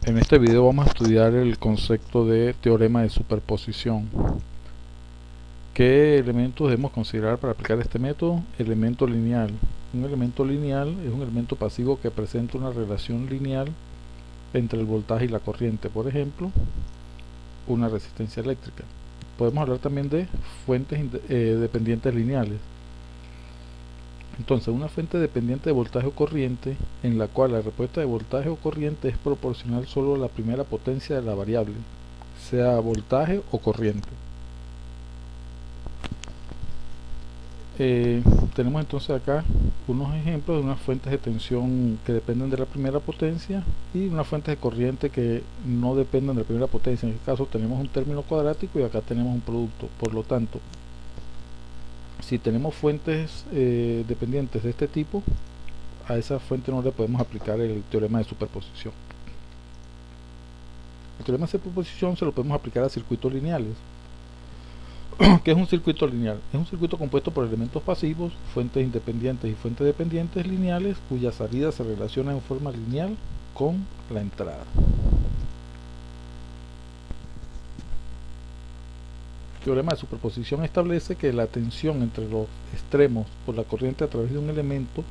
En este video vamos a estudiar el concepto de teorema de superposición. ¿Qué elementos debemos considerar para aplicar este método? Elemento lineal. Un elemento lineal es un elemento pasivo que presenta una relación lineal entre el voltaje y la corriente. Por ejemplo, una resistencia eléctrica. Podemos hablar también de fuentes dependientes lineales. Entonces, una fuente dependiente de voltaje o corriente en la cual la respuesta de voltaje o corriente es proporcional solo a la primera potencia de la variable, sea voltaje o corriente. Tenemos entonces acá unos ejemplos de unas fuentes de tensión que dependen de la primera potencia y unas fuentes de corriente que no dependen de la primera potencia. En este caso tenemos un término cuadrático y acá tenemos un producto. Por lo tanto, si tenemos fuentes dependientes de este tipo, a esa fuente no le podemos aplicar el teorema de superposición. El teorema de superposición se lo podemos aplicar a circuitos lineales. ¿Qué es un circuito lineal? Es un circuito compuesto por elementos pasivos, fuentes independientes y fuentes dependientes lineales cuyas salidas se relacionan en forma lineal con la entrada. El teorema de superposición establece que la tensión entre los extremos por la corriente a través de un elemento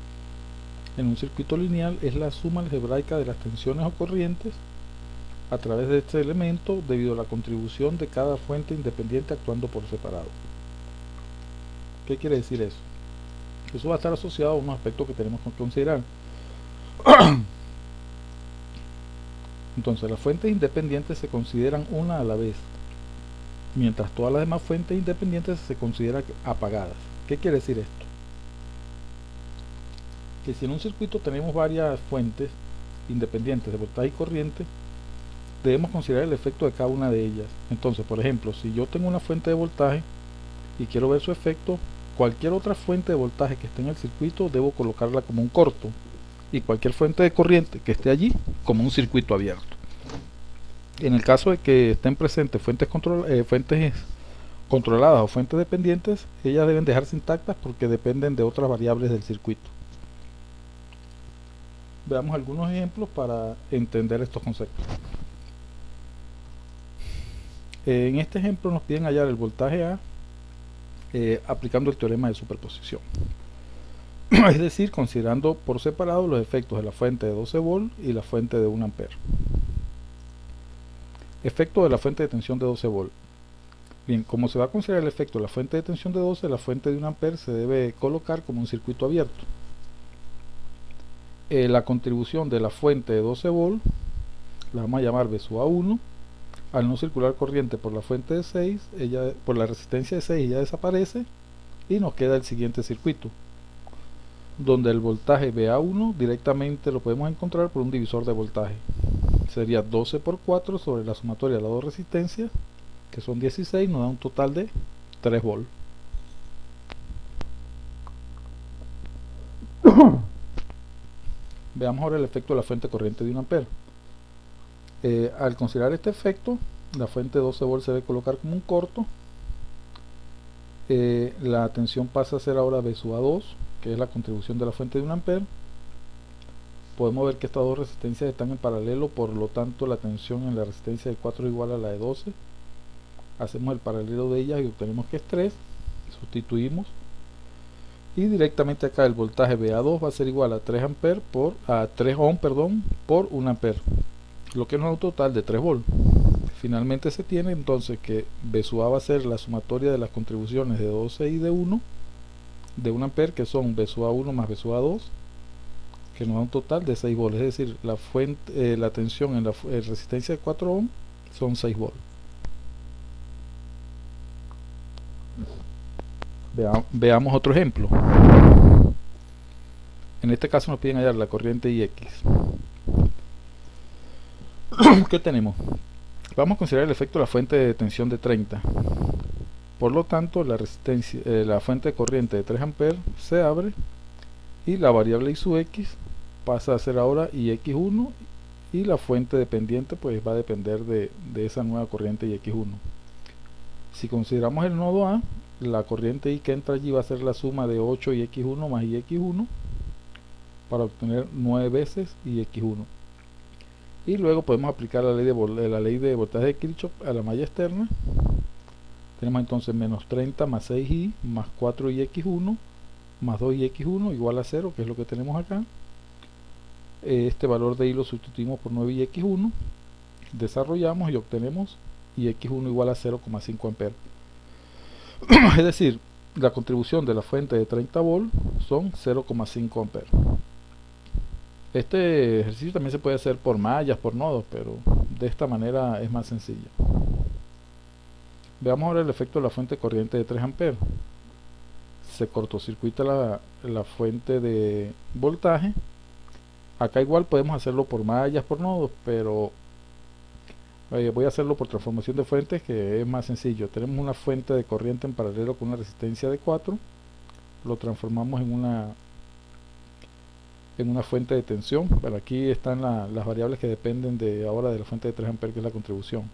en un circuito lineal es la suma algebraica de las tensiones o corrientes a través de este elemento debido a la contribución de cada fuente independiente actuando por separado. ¿Qué quiere decir eso? Eso va a estar asociado a unos aspectos que tenemos que considerar. Entonces, las fuentes independientes se consideran una a la vez, mientras todas las demás fuentes independientes se consideran apagadas. ¿Qué quiere decir esto? Que si en un circuito tenemos varias fuentes independientes de voltaje y corriente, debemos considerar el efecto de cada una de ellas. Entonces, por ejemplo, si yo tengo una fuente de voltaje y quiero ver su efecto, cualquier otra fuente de voltaje que esté en el circuito debo colocarla como un corto, y cualquier fuente de corriente que esté allí como un circuito abierto. En el caso de que estén presentes fuentes controladas o fuentes dependientes, ellas deben dejarse intactas porque dependen de otras variables del circuito. Veamos algunos ejemplos para entender estos conceptos. En este ejemplo nos piden hallar el voltaje A aplicando el teorema de superposición. Es decir, considerando por separado los efectos de la fuente de 12 volt y la fuente de 1 ampere. Efecto de la fuente de tensión de 12 volt. Bien, como se va a considerar el efecto de la fuente de tensión de 12, la fuente de 1 ampere se debe colocar como un circuito abierto. La contribución de la fuente de 12 volt la vamos a llamar V sub A1. Al no circular corriente por la fuente de 6, por la resistencia de 6 ella desaparece y nos queda el siguiente circuito, donde el voltaje VA1 directamente lo podemos encontrar por un divisor de voltaje. Sería 12 por 4 sobre la sumatoria de las dos resistencias, que son 16, nos da un total de 3 volt. Veamos ahora el efecto de la fuente corriente de 1 ampere. Al considerar este efecto, la fuente de 12 volt se debe colocar como un corto. La tensión pasa a ser ahora V sub A2, que es la contribución de la fuente de 1 ampere. Podemos ver que estas dos resistencias están en paralelo, por lo tanto la tensión en la resistencia de 4 es igual a la de 12. Hacemos el paralelo de ellas y obtenemos que es 3. Sustituimos. Y directamente acá el voltaje VA2 va a ser igual a 3 ohm por 1 ampere, lo que nos da un total de 3 volt. Finalmente se tiene entonces que V sub A va a ser la sumatoria de las contribuciones de 12 y de 1 ampere, que son V sub A1 más V sub A2, que nos da un total de 6 volts. Es decir, la tensión en la resistencia de 4 ohm son 6 volts. Veamos otro ejemplo. En este caso nos piden hallar la corriente IX. ¿Qué tenemos? Vamos a considerar el efecto de la fuente de tensión de 30. Por lo tanto, la fuente de corriente de 3 amperes se abre y la variable I sub X pasa a ser ahora IX1, y la fuente dependiente pues va a depender de esa nueva corriente IX1. Si consideramos el nodo A, la corriente I que entra allí va a ser la suma de 8 IX1 más IX1 para obtener 9 veces IX1. Y luego podemos aplicar la ley de voltaje de Kirchhoff a la malla externa. Tenemos entonces menos 30 más 6i más 4ix1 más 2ix1 igual a 0, que es lo que tenemos acá. Este valor de i lo sustituimos por 9ix1, desarrollamos y obtenemos ix1 igual a 0,5 amperes. Es decir, la contribución de la fuente de 30 volt son 0,5 amperes. Este ejercicio también se puede hacer por mallas, por nodos, pero de esta manera es más sencillo. Veamos ahora el efecto de la fuente de corriente de 3 amperes. Se cortocircuita la fuente de voltaje. Acá igual podemos hacerlo por mallas, por nodos, pero voy a hacerlo por transformación de fuentes, que es más sencillo. Tenemos una fuente de corriente en paralelo con una resistencia de 4. Lo transformamos en una fuente de tensión. Bueno, aquí están las variables que dependen ahora de la fuente de 3 amperes, que es la contribución.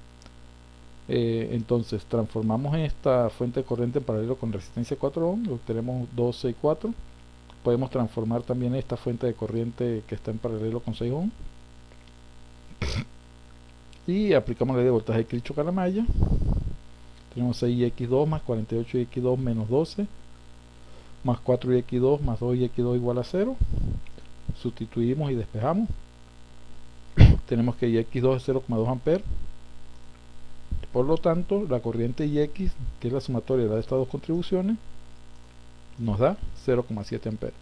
Entonces transformamos esta fuente de corriente en paralelo con resistencia 4 ohm, obtenemos 12 y 4. Podemos transformar también esta fuente de corriente que está en paralelo con 6 ohm y aplicamos la ley de voltaje de Kirchhoff a la malla. Tenemos 6ix2 más 48ix2 menos 12 más 4ix2 más 2ix2 igual a 0. Sustituimos y despejamos. Tenemos que ix2 es 0,2 amperes. Por lo tanto, la corriente ix, que es la sumatoria de estas dos contribuciones, nos da 0,7 amperes.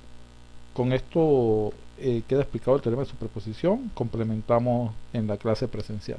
Con esto queda explicado el teorema de superposición. Complementamos en la clase presencial.